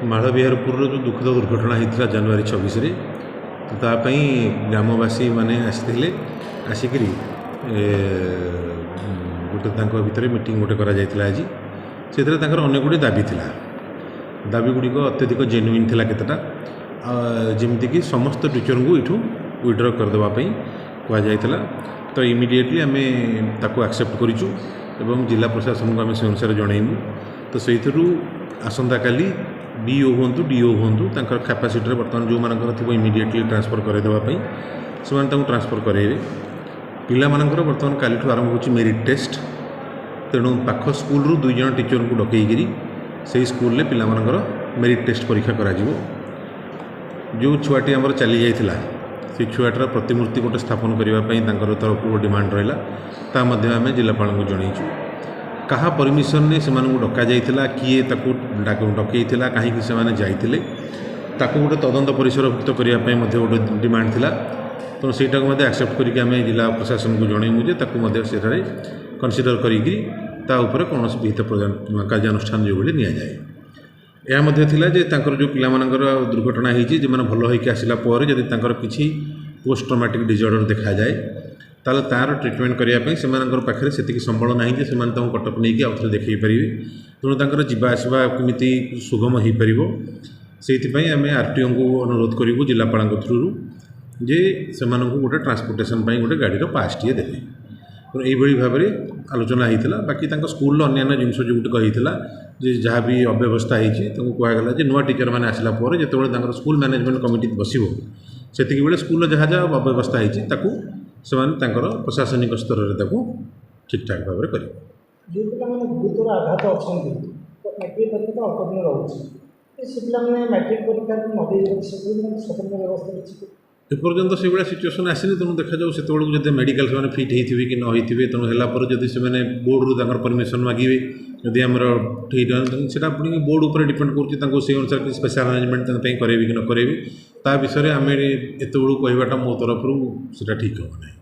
मालविहारपुर जो दुखद दुर्घटना होता जनवरी 26 तो तापाई ग्रामवासी मैंने आसिक गोटे भितर मीटिंग गोटे कर आज से अनेक गुड़ी दाबी था दाबी गुड़िक अत्यधिक जेन्युइन था केतटा जमीक समस्त टीचर को यू विड्र करदेवाई कहला तो इमिडिएटली आम एक्सेप्ट करूँ जिला प्रशासन को आम से अनुसार जनइबू तो से आसंता काली बीओ हूँ डीओ हूँ कैपेसिटी बर्तमान जो मानकर थी इमिडिएटली ट्रांसफर करदेवाई से ट्रांसफर करेंगे पिलामानकर बर्तमान काली आरंभ हो मेरिट टेस्ट तेणु पाख स्कूल रू 2 जन टीचर को डकईकरी से स्कूल में पिलामानकर मेरिट टेस्ट परीक्षा करा जो छुआटी आमर चली जाइथिला से छुआटार प्रतिमूर्ति गोटे स्थापन करने तरफ डिमांड रहा आम जिलापाल को जनईचु कहा परमिशन ने से डका जाइथिला किए डकईथिला कहीं से जाइथिले ताकू गोटे तदंत परिसरभुक्त करने गोटे डिमांड थिला तो सहीटा को एक्सेप्ट करके आम जिला प्रशासन को जनइबू जे सेठारे कनसीडर करी कौन विहित कार्यानुष्ठान जो नि जाए यह जो पिलामानकर दुर्घटना होती जो भल होकर आसला जदि किसी पोस्ट ट्रॉमेटिक डिजॉर्डर देखा जाए ताल तार ट्रिटमेंट करने से पाखे से संबल ना कि कटक नहीं आउ थे देखी पारे तेणु जावासवा कमी सुगम हो पार से आम आरटीओ को अनुरोध करूँ जिलापाल थ्रु जे से गोटे ट्रांसपोर्टेशन गोटे गाड़ी पास टी देवे तो यही भाव में आलोचना होता बाकी स्कूल अन्य जिन जो होता जहाँ भी अव्यवस्था होती कहगला नुआ टीचर मैंने आसला जो स्कूल मैनेजमेंट कमिटी बस से स्कूल जहाँ जहाँ अव्यवस्था होती से प्रशासनिक स्तर में ठीक ठाक भाव में गुरुतर आघात अच्छा मैट्रिक परीक्षा अल्प दिन रोचे मैट्रिक परीक्षा स्वतंत्र व्यवस्था एपर्यंत से भाया सिचुएसन आसनी तेणु देखा जाऊ से जब मेडिकल से फिट होते कि न होते तेणु है जब से बोर्ड रू परमिशन मागे जदि आम ठीक से बोर्ड उपर डिपेंड करुँच से अनुसार स्पेशल अरेंजमेंट करेंगे कि न करेंगे ता विषय आम एत कहवाटा मो तरफ से ठीक हम ना।